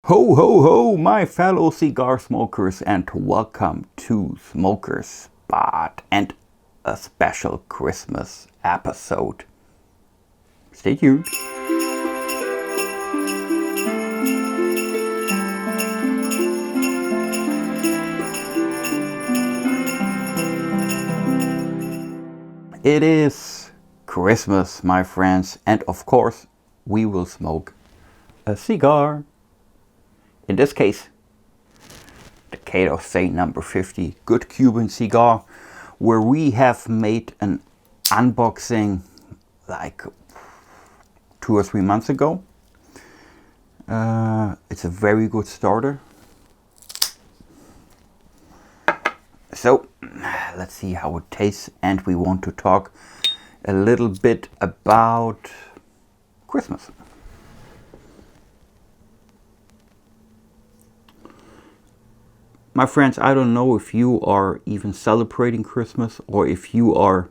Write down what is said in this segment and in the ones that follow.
Ho ho ho, my fellow cigar smokers, and welcome to Smokers Spot and a special Christmas episode. Stay tuned. It is Christmas, my friends, and of course, we will smoke a cigar. In this case, the Orsay number 50 good Cuban cigar, where we have made an unboxing like 2 or 3 months ago. It's a very good starter. So let's see how it tastes, and we want to talk a little bit about Christmas. My friends, I don't know if you are even celebrating Christmas or if you are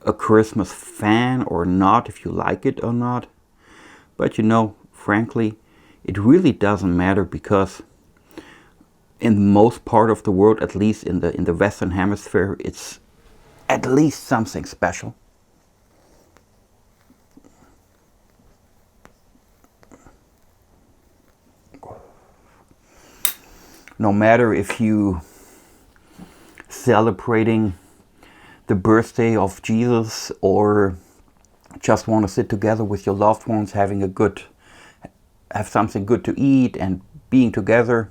a Christmas fan or not, if you like it or not. But frankly, it really doesn't matter, because in most part of the world, at least in the Western Hemisphere, it's at least something special. No matter if you celebrating the birthday of Jesus or just want to sit together with your loved ones, have something good to eat and being together.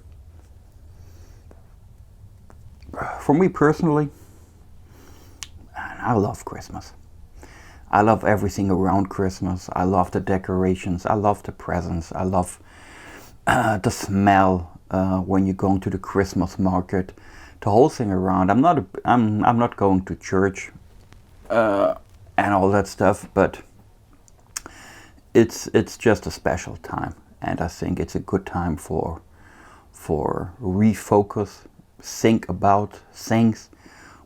For me personally, I love Christmas. I love everything around Christmas. I love the decorations. I love the presents. I love the smell when you go into the Christmas market. The whole thing around. I'm not going to church and all that stuff, but it's just a special time, and I think it's a good time for refocus, think about things,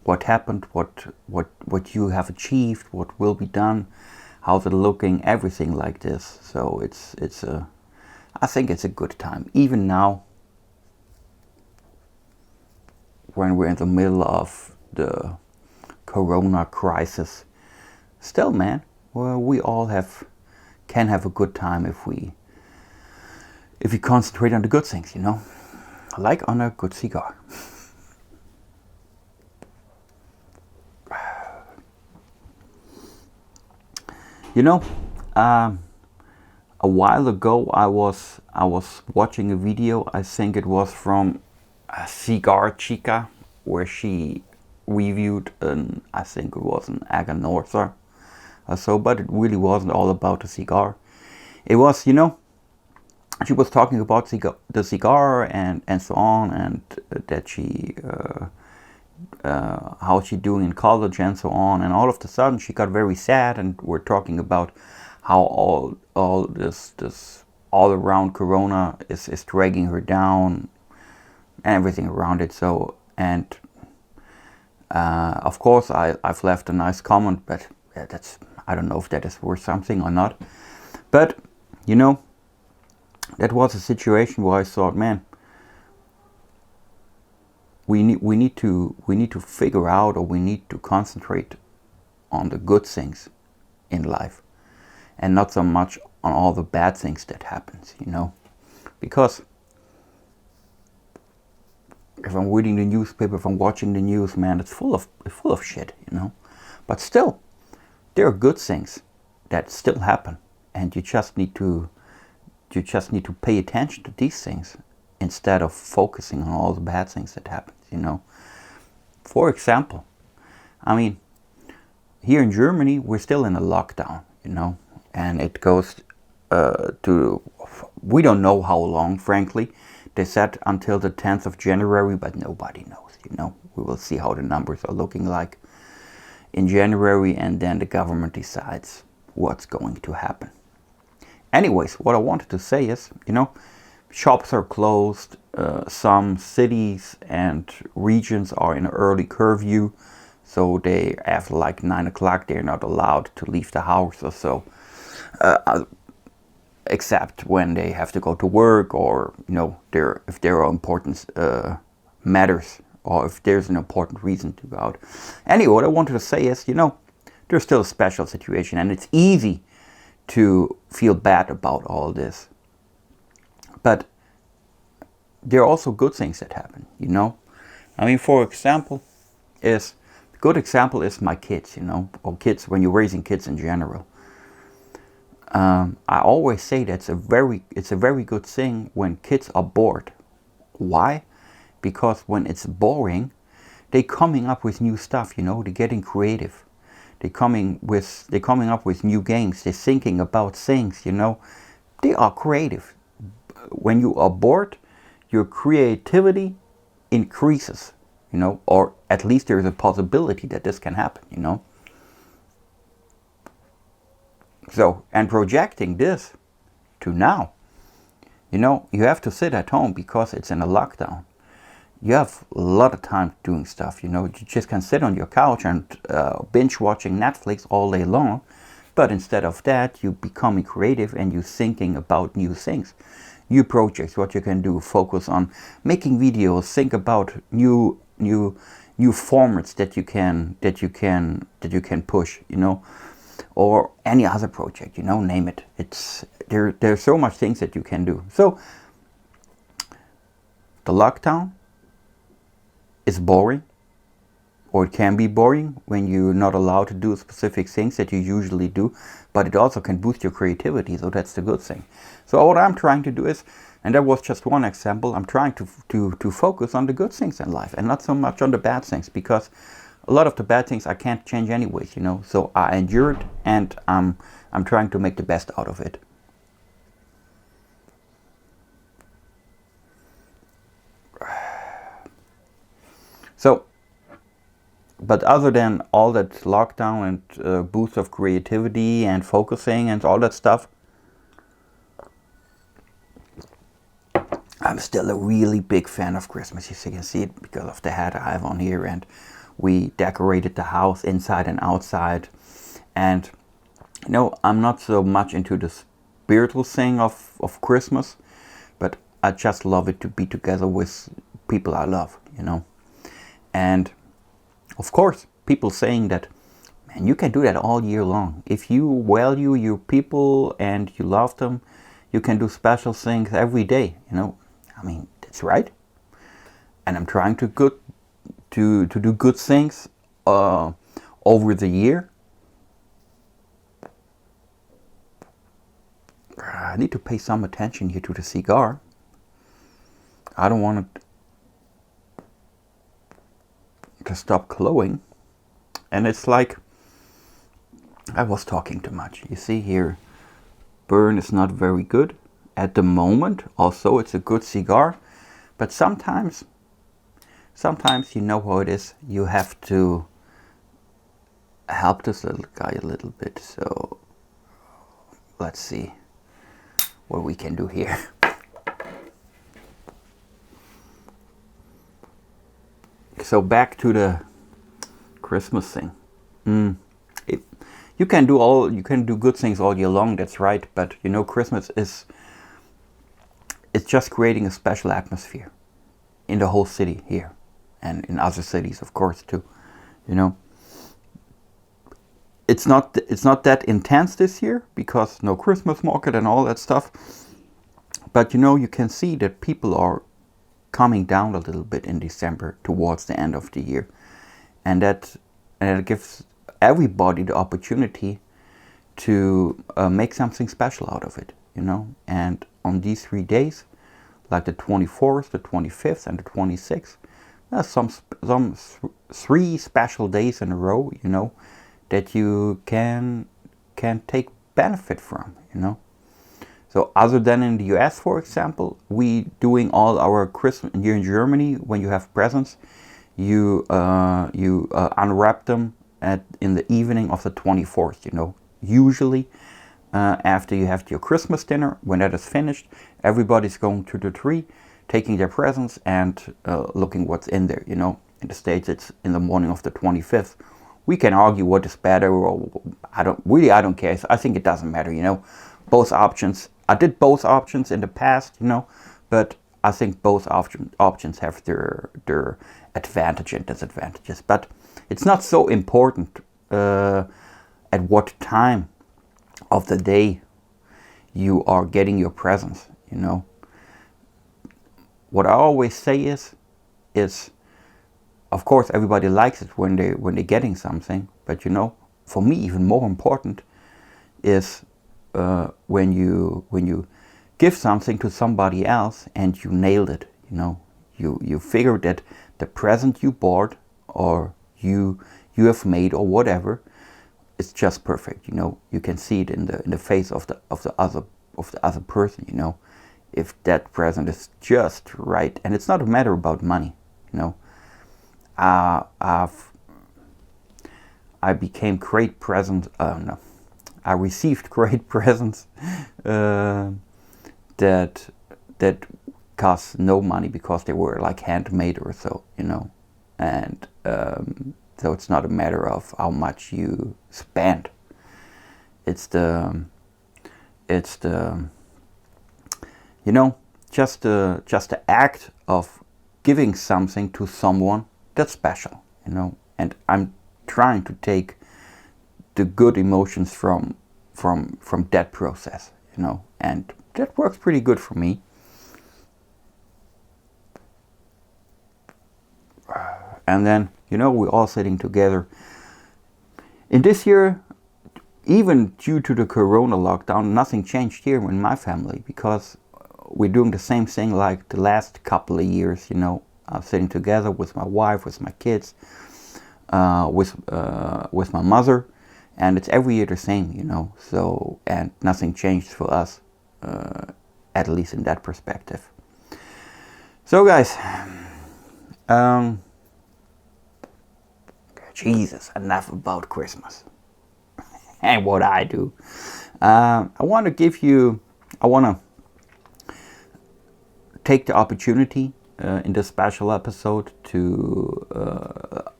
what happened, what you have achieved, what will be done, how's it looking, everything like this. So I think it's a good time, even now when we're in the middle of the Corona crisis. Still, man, well, we all can have a good time if we concentrate on the good things, like on a good cigar. A while ago I was watching a video. I think it was from Cigar Chica, where she reviewed I think it was an Aganorsa or so, but it really wasn't all about the cigar. It was, she was talking about the cigar and so on, and that she how she doing in college and so on, and all of a sudden she got very sad, and we're talking about how all this all around Corona is dragging her down and everything around it. So, and of course I've left a nice comment, but I don't know if that is worth something or not. But that was a situation where I thought, man, we need to figure out, or we need to concentrate on the good things in life, and not so much on all the bad things that happens, because if I'm reading the newspaper, if I'm watching the news, man, it's full of shit, But still, there are good things that still happen, and you just need to pay attention to these things instead of focusing on all the bad things that happen, For example, I mean, here in Germany, we're still in a lockdown, and it goes to, we don't know how long, frankly. They said until the 10th of January, but nobody knows, We will see how the numbers are looking like in January, and then the government decides what's going to happen. Anyways, what I wanted to say is, shops are closed, some cities and regions are in early curfew, so they, after like 9 o'clock, they're not allowed to leave the house or so. except when they have to go to work, or if there are important matters, or if there's an important reason to go out. Anyway, what I wanted to say is, there's still a special situation, and it's easy to feel bad about all this. But there are also good things that happen, I mean, for example, a good example is my kids, or kids, when you're raising kids in general. I always say it's a very good thing when kids are bored. Why? Because when it's boring, they're coming up with new stuff, they're getting creative. They're coming up with new games. They're thinking about things, They are creative. When you are bored, your creativity increases, or at least there's a possibility that this can happen, So, and projecting this to now, you have to sit at home because it's in a lockdown. You have a lot of time doing stuff, You just can sit on your couch and binge watching Netflix all day long. But instead of that, you're becoming creative and you're thinking about new things, new projects, what you can do. Focus on making videos. Think about new formats that you can push, or any other project, name it. There's so much things that you can do. So the lockdown is boring, or it can be boring when you're not allowed to do specific things that you usually do, but it also can boost your creativity, so that's the good thing. So what I'm trying to do is, and that was just one example, I'm trying to focus on the good things in life and not so much on the bad things, because a lot of the bad things I can't change anyways, so I endure it, and I'm trying to make the best out of it. So, but other than all that lockdown and boost of creativity and focusing and all that stuff, I'm still a really big fan of Christmas. You can see it because of the hat I have on here, and we decorated the house inside and outside. And I'm not so much into the spiritual thing of Christmas, but I just love it to be together with people I love, And of course, people saying that, man, you can do that all year long. If you value your people and you love them, you can do special things every day, I mean, that's right. And I'm trying to do good things over the year. I need to pay some attention here to the cigar. I don't want it to stop glowing. And it's like I was talking too much. You see here, burn is not very good at the moment. Also, it's a good cigar, but sometimes you know how it is. You have to help this little guy a little bit. So let's see what we can do here. So back to the Christmas thing. You can do good things all year long. That's right. But Christmas it's just creating a special atmosphere in the whole city here, and in other cities, of course, too. It's not that intense this year because no Christmas market and all that stuff. But you can see that people are coming down a little bit in December towards the end of the year, and it gives everybody the opportunity to make something special out of it, And on these 3 days, like the 24th, the 25th, and the 26th, there's some 3 special days in a row, that you can take benefit from, So other than in the US, for example, we doing all our Christmas here in Germany. When you have presents, you unwrap them in the evening of the 24th. Usually after you have your Christmas dinner, when that is finished, everybody's going to the tree, taking their presents and looking what's in there. In the States, it's in the morning of the 25th. We can argue what is better, or I don't care. I think it doesn't matter. Both options I did both options in the past, you know, but I think both options have their advantage and disadvantages. But it's not so important at what time of the day you are getting your presents, you know. What I always say is of course everybody likes it when they're getting something, but you know, for me even more important is when you give something to somebody else and you nailed it, you know, you figured that the present you bought or you have made or whatever, it's just perfect, you know. You can see it in the face of the other person, you know, if that present is just right. And it's not a matter about money, you know. I became great present. No, I received great presents that cost no money because they were like handmade or so, you know, and so it's not a matter of how much you spend. It's the you know, just the act of giving something to someone that's special, you know. And I'm trying to take the good emotions from that process, you know, and that works pretty good for me. And then, you know, we're all sitting together. In this year, even due to the Corona lockdown, nothing changed here in my family because we're doing the same thing like the last couple of years, you know. Sitting together with my wife, with my kids, with my mother, and it's every year the same, you know. So, and nothing changed for us, at least in that perspective. So, guys, Jesus, enough about Christmas and what I do. I want to take the opportunity in this special episode to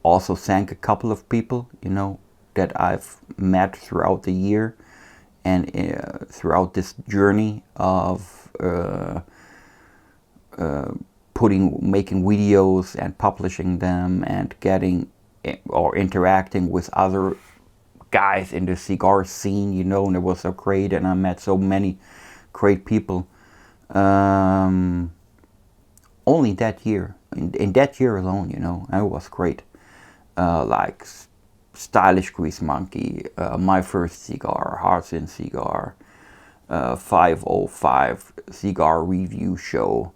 also thank a couple of people, you know, that I've met throughout the year and throughout this journey of making videos and publishing them and getting or interacting with other guys in the cigar scene, you know. And it was so great, and I met so many great people. Only that year, in that year alone, you know, it was great. Like Stylish Grease Monkey, My First Cigar, Hearts in Cigar, 505 Cigar Review Show,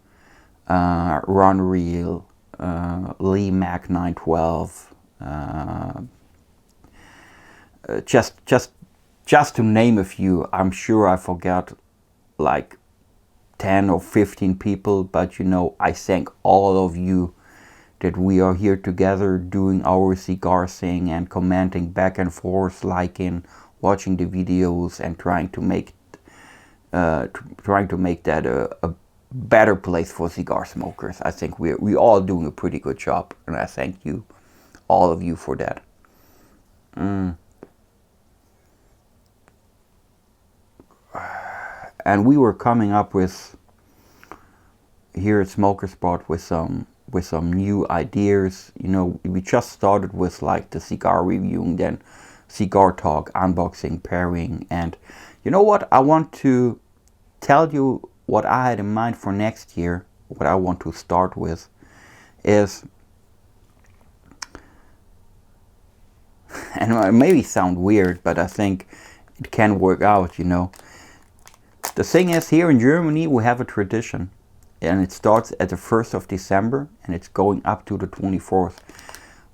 Run Real, Lee Mac 912. Just to name a few. I'm sure I forgot like 10 or 15 people, but you know, I thank all of you that we are here together doing our cigar thing and commenting back and forth, liking, watching the videos, and trying to make that a better place for cigar smokers. I think we all doing a pretty good job, and I thank you, all of you, for that. And we were coming up with here at Smoker Spot with some new ideas. You know, we just started with like the cigar reviewing, then cigar talk, unboxing, pairing, and you know what? I want to tell you what I had in mind for next year. What I want to start with is, and it maybe sound weird, but I think it can work out, you know. The thing is, here in Germany we have a tradition, and it starts at the 1st of December and it's going up to the 24th.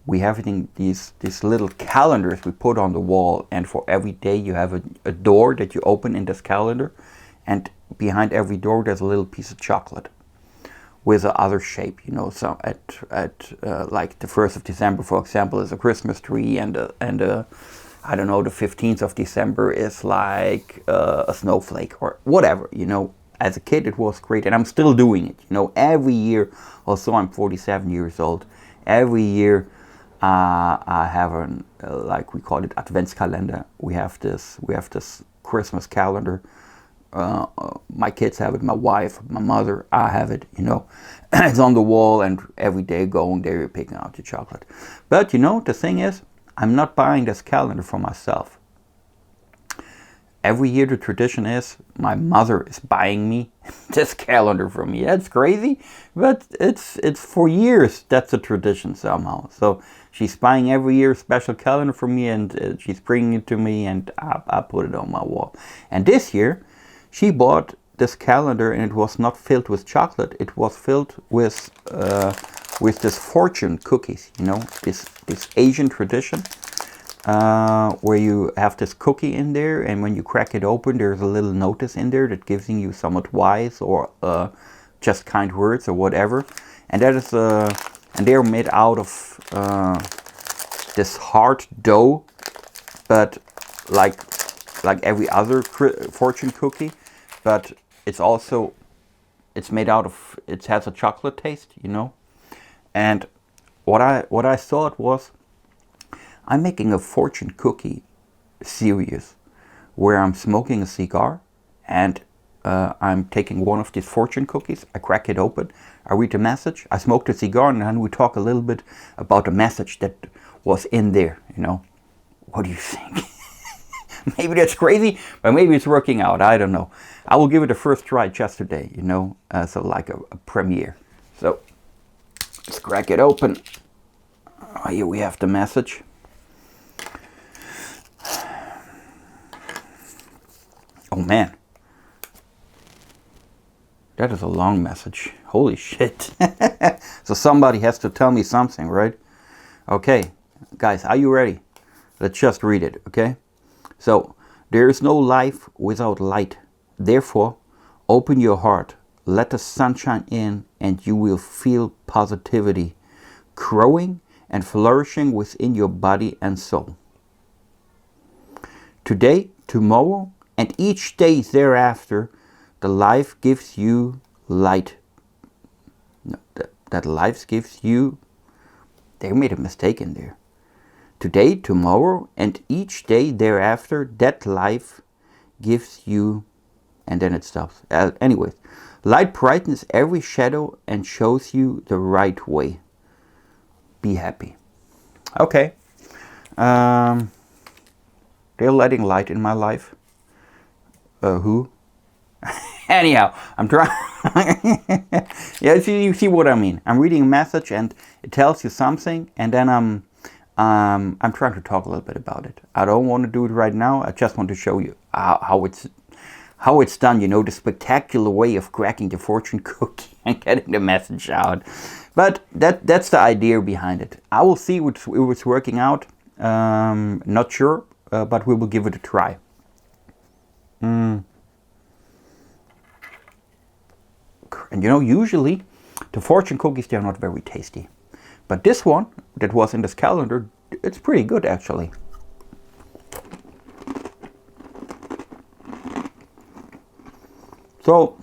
We have these little calendars we put on the wall, and for every day you have a door that you open in this calendar, and behind every door there's a little piece of chocolate with a other shape, you know. So at like the 1st of December, for example, is a Christmas tree, and I don't know, the 15th of December is like a snowflake or whatever, you know. As a kid it was great, and I'm still doing it, you know, every year. Also, I'm 47 years old. Every year I have an like we call it Adventskalender. We have this Christmas calendar My kids have it, my wife, my mother, I have it, you know. It's on the wall, and every day going there, you're picking out the chocolate. But, you know, the thing is, I'm not buying this calendar for myself. Every year the tradition is my mother is buying me this calendar for me. That's crazy, but it's for years that's a tradition somehow. So she's buying every year a special calendar for me, and she's bringing it to me, and I put it on my wall. And this year she bought this calendar, and it was not filled with chocolate. It was filled with this fortune cookies. You know, this Asian tradition. Where you have this cookie in there, and when you crack it open, there's a little notice in there that gives you some advice or just kind words or whatever. And that is and they're made out of this hard dough, but like every other fortune cookie, but it's made out of, it has a chocolate taste, you know. And what I thought was, I'm making a fortune cookie series where I'm smoking a cigar, and I'm taking one of these fortune cookies, I crack it open, I read the message, I smoke the cigar, and then we talk a little bit about the message that was in there, you know. What do you think? Maybe that's crazy, but maybe it's working out, I don't know. I will give it a first try just today, you know, so like a premiere. So, let's crack it open. Here we have the message. Oh man, that is a long message. Holy shit. So somebody has to tell me something, right? Okay, guys, are you ready? Let's just read it, okay? So, there is no life without light. Therefore, open your heart, let the sunshine in, and you will feel positivity growing and flourishing within your body and soul. Today, tomorrow, and each day thereafter, the life gives you light. No, that life gives you... They made a mistake in there. Today, tomorrow, and each day thereafter, that life gives you... And then it stops. Anyways, light brightens every shadow and shows you the right way. Be happy. Okay. They're letting light in my life. Who? Anyhow, I'm trying. Yeah, you see what I mean. I'm reading a message and it tells you something, and then I'm trying to talk a little bit about it. I don't want to do it right now. I just want to show you how it's done. You know, the spectacular way of cracking the fortune cookie and getting the message out. But that's the idea behind it. I will see if it's working out. Not sure, but we will give it a try. And you know, usually the fortune cookies, they're not very tasty. But this one that was in this calendar, it's pretty good actually. So,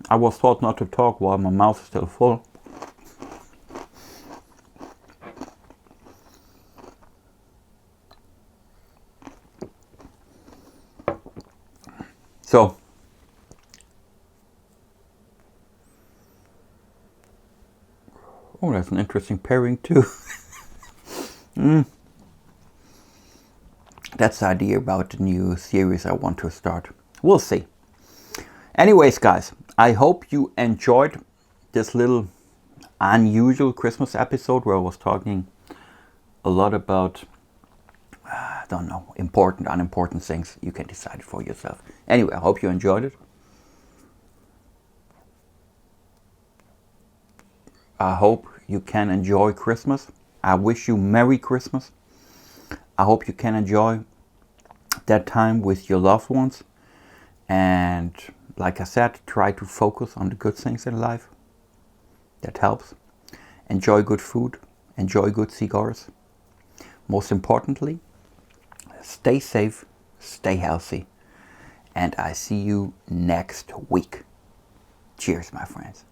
I was taught not to talk while my mouth is still full. So, oh, that's an interesting pairing too. That's the idea about the new series I want to start. We'll see. Anyways, guys, I hope you enjoyed this little unusual Christmas episode where I was talking a lot about, I don't know, important, unimportant things. You can decide it for yourself. Anyway, I hope you enjoyed it. I hope you can enjoy Christmas. I wish you Merry Christmas. I hope you can enjoy that time with your loved ones. And like I said, try to focus on the good things in life. That helps. Enjoy good food. Enjoy good cigars. Most importantly, stay safe, stay healthy. And I see you next week. Cheers, my friends.